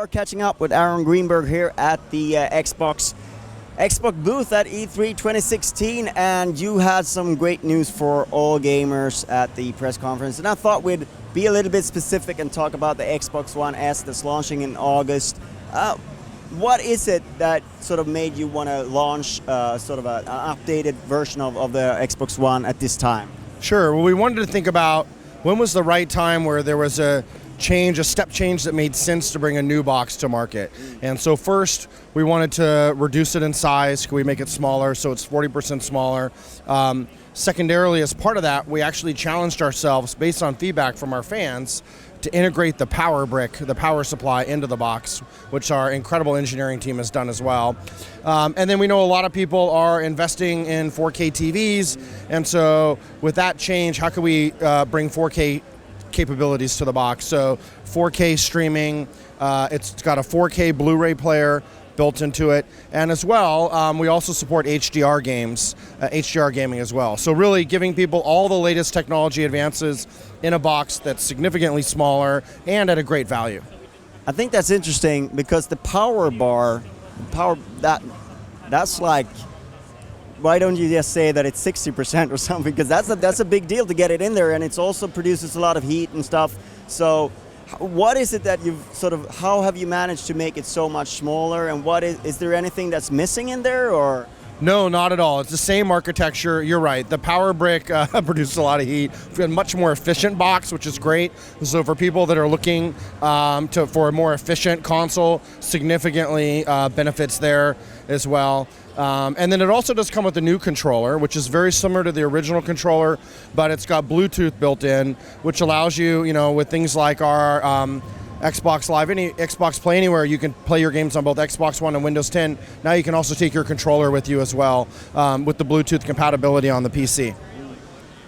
are catching up with Aaron Greenberg here at the Xbox booth at E3 2016, and you had some great news for all gamers at the press conference. And I thought we'd be a little bit specific and talk about the Xbox One S that's launching in August. What is it that sort of made you want to launch sort of an updated version of the Xbox One at this time? Sure. Well, we wanted to think about when was the right time where there was a step change that made sense to bring a new box to market. And so first, we wanted to reduce it in size. Could we make it smaller so it's 40% smaller? Secondarily, as part of that, we actually challenged ourselves based on feedback from our fans to integrate the power brick, the power supply, into the box, which our incredible engineering team has done as well. And then we know a lot of people are investing in 4K TVs, and so with that change, how can we bring 4K capabilities to the box? So 4K streaming, it's got a 4K Blu-ray player built into it, and as well, we also support HDR games, HDR gaming as well. So really giving people all the latest technology advances in a box that's significantly smaller and at a great value. I think that's interesting because the power bar, that's like, why don't you just say that it's 60% or something? Because that's a big deal to get it in there, and it also produces a lot of heat and stuff. So what is it that you've how have you managed to make it so much smaller, and is there anything that's missing in there, or? No, not at all. It's the same architecture. You're right. The power brick produces a lot of heat. We've got a much more efficient box, which is great. So for people that are looking for a more efficient console, significantly benefits there as well. And then it also does come with a new controller, which is very similar to the original controller, but it's got Bluetooth built in, which allows you, with things like our Xbox Live, Xbox Play Anywhere, you can play your games on both Xbox One and Windows 10. Now you can also take your controller with you as well, with the Bluetooth compatibility on the PC.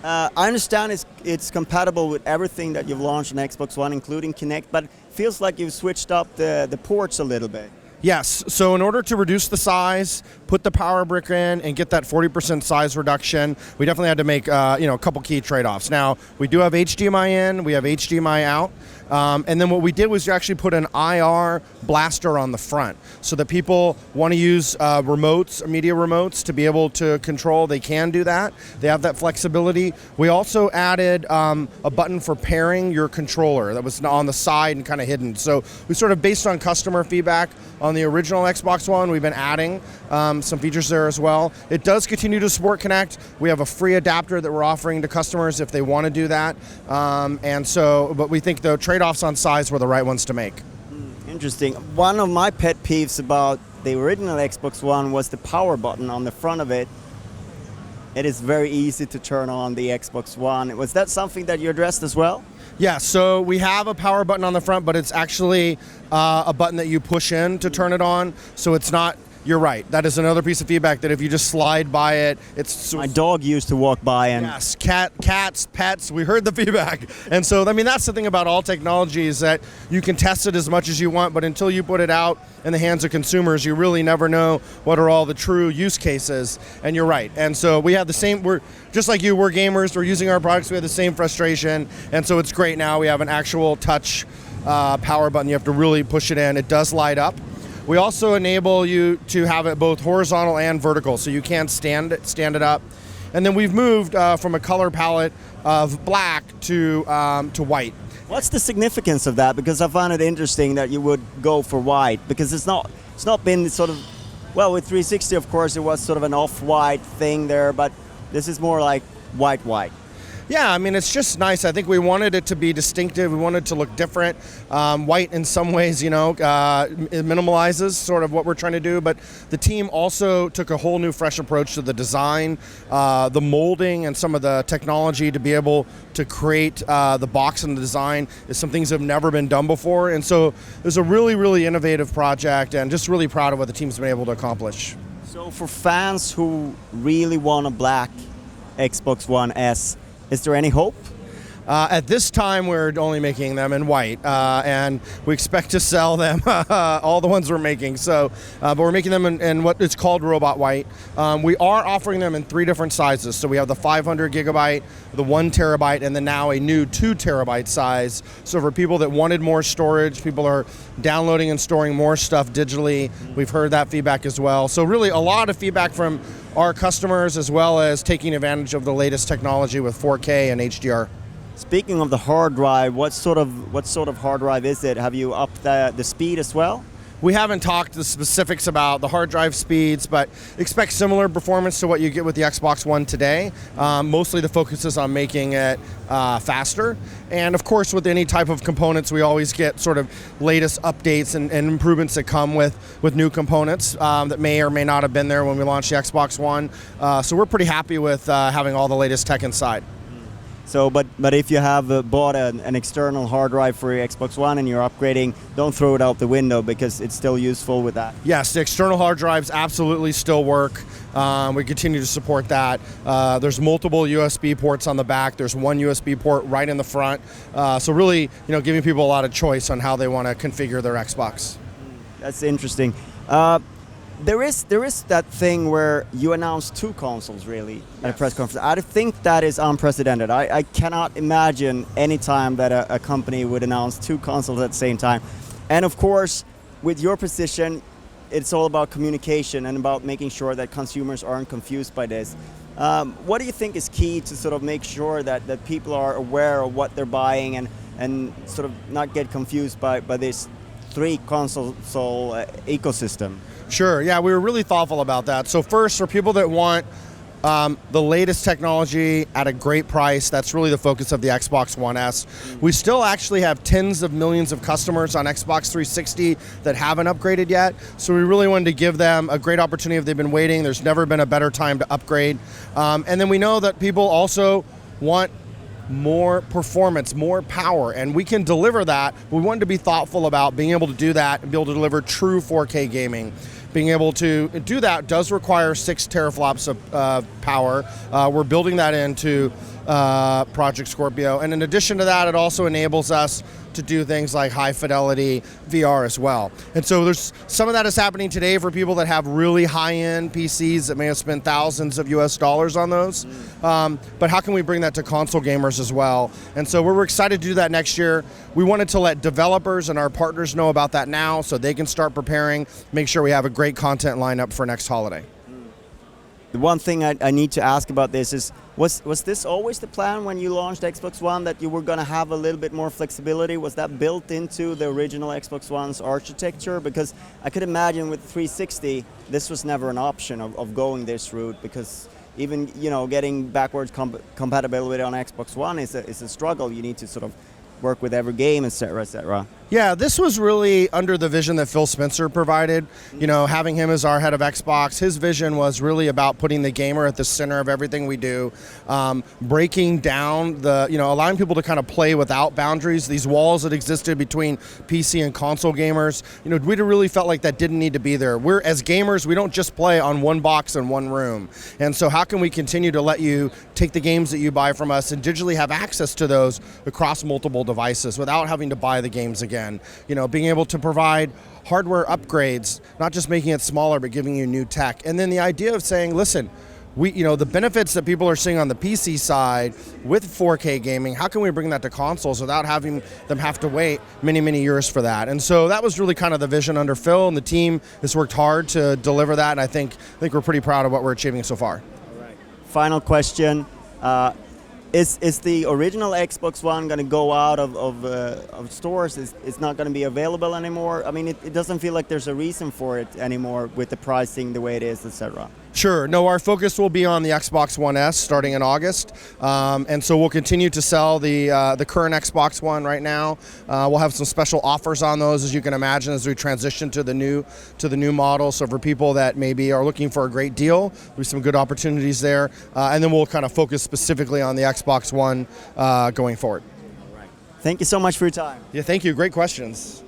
I understand it's compatible with everything that you've launched on Xbox One, including Kinect, but it feels like you've switched up the ports a little bit. Yes, so in order to reduce the size, put the power brick in, and get that 40% size reduction, we definitely had to make a couple key trade-offs. Now, we do have HDMI in, we have HDMI out, and then what we did was actually put an IR blaster on the front so that people want to use remotes, media remotes, to be able to control. They can do that. They have that flexibility. We also added a button for pairing your controller that was on the side and kind of hidden. So we sort of, based on customer feedback on the original Xbox One, we've been adding some features there as well. It does continue to support Kinect. We have a free adapter that we're offering to customers if they want to do that. But we think the trade-offs on size were the right ones to make. Interesting. One of my pet peeves about the original Xbox One was the power button on the front of it. It is very easy to turn on the Xbox One. Was that something that you addressed as well? Yeah, so we have a power button on the front, but it's actually a button that you push in to turn it on. So it's not, you're right. That is another piece of feedback, that if you just slide by it, it's... My dog used to walk by and... Yes, cats, pets, we heard the feedback. And so, that's the thing about all technology, is that you can test it as much as you want, but until you put it out in the hands of consumers, you really never know what are all the true use cases. And you're right. And so we have the same, we're just like you, we're gamers, we're using our products, we have the same frustration. And so it's great now we have an actual touch power button. You have to really push it in. It does light up. We also enable you to have it both horizontal and vertical, so you can stand it up. And then we've moved from a color palette of black to white. What's the significance of that? Because I found it interesting that you would go for white, because it's not been sort of, well, with 360, of course, it was sort of an off-white thing there, but this is more like white. Yeah, it's just nice. I think we wanted it to be distinctive. We wanted it to look different. White, in some ways, it minimalizes sort of what we're trying to do. But the team also took a whole new, fresh approach to the design, the molding, and some of the technology to be able to create the box and the design is some things that have never been done before. And so it was a really, really innovative project, and just really proud of what the team's been able to accomplish. So for fans who really want a black Xbox One S, is there any hope? At this time, we're only making them in white, and we expect to sell them, all the ones we're making. So, but we're making them in what is called Robot White. We are offering them in 3 different sizes. So we have the 500 gigabyte, the 1 terabyte, and then now a new 2 terabyte size. So for people that wanted more storage, people are downloading and storing more stuff digitally. We've heard that feedback as well. So really a lot of feedback from our customers, as well as taking advantage of the latest technology with 4K and HDR. Speaking of the hard drive, what sort of hard drive is it? Have you upped the speed as well? We haven't talked the specifics about the hard drive speeds, but expect similar performance to what you get with the Xbox One today. Mostly the focus is on making it faster. And of course, with any type of components, we always get sort of latest updates and improvements that come with new components that may or may not have been there when we launched the Xbox One. So we're pretty happy with having all the latest tech inside. So, but if you have bought an external hard drive for your Xbox One and you're upgrading, don't throw it out the window because it's still useful with that. Yes, the external hard drives absolutely still work. We continue to support that. There's multiple USB ports on the back. There's 1 USB port right in the front. So really, giving people a lot of choice on how they want to configure their Xbox. That's interesting. There is that thing where you announce 2 consoles really at a press conference. I think that is unprecedented. I cannot imagine any time that a company would announce 2 consoles at the same time. And of course, with your position, it's all about communication and about making sure that consumers aren't confused by this. What do you think is key to sort of make sure that people are aware of what they're buying and sort of not get confused by this 3 console ecosystem? Sure, yeah, we were really thoughtful about that. So first, for people that want the latest technology at a great price, that's really the focus of the Xbox One S. We still actually have tens of millions of customers on Xbox 360 that haven't upgraded yet. So we really wanted to give them a great opportunity if they've been waiting. There's never been a better time to upgrade. And then we know that people also want more performance, more power, and we can deliver that. We wanted to be thoughtful about being able to do that and be able to deliver true 4K gaming. Being able to do that does require 6 teraflops of power. We're building that into Project Scorpio, and in addition to that, it also enables us to do things like high fidelity VR as well. And so there's some of that is happening today for people that have really high-end PCs that may have spent thousands of US dollars on those. But how can we bring that to console gamers as well? And so we're excited to do that next year. We wanted to let developers and our partners know about that now so they can start preparing, make sure we have a great content lineup for next holiday. The one thing I need to ask about this is, was this always the plan when you launched Xbox One, that you were going to have a little bit more flexibility? Was that built into the original Xbox One's architecture? Because I could imagine with 360, this was never an option of going this route, because even getting backwards compatibility on Xbox One is a struggle. You need to sort of work with every game, etc., etc. Yeah, this was really under the vision that Phil Spencer provided. Having him as our head of Xbox, his vision was really about putting the gamer at the center of everything we do, breaking down allowing people to kind of play without boundaries, these walls that existed between PC and console gamers. We really felt like that didn't need to be there. We're, as gamers, we don't just play on one box in one room. And so how can we continue to let you take the games that you buy from us and digitally have access to those across multiple devices without having to buy the games again? Being able to provide hardware upgrades, not just making it smaller, but giving you new tech. And then the idea of saying, listen, the benefits that people are seeing on the PC side with 4K gaming, how can we bring that to consoles without having them have to wait many, many years for that? And so that was really kind of the vision under Phil, and the team has worked hard to deliver that, and I think we're pretty proud of what we're achieving so far. All right. Final question. Is the original Xbox One going to go out of stores? It's not going to be available anymore? I mean, it doesn't feel like there's a reason for it anymore with the pricing the way it is, etc. Sure. No, our focus will be on the Xbox One S starting in August, and so we'll continue to sell the current Xbox One right now. We'll have some special offers on those, as you can imagine, as we transition to the new model. So for people that maybe are looking for a great deal, there'll be some good opportunities there, and then we'll kind of focus specifically on the Xbox One going forward. All right. Thank you so much for your time. Yeah, thank you. Great questions.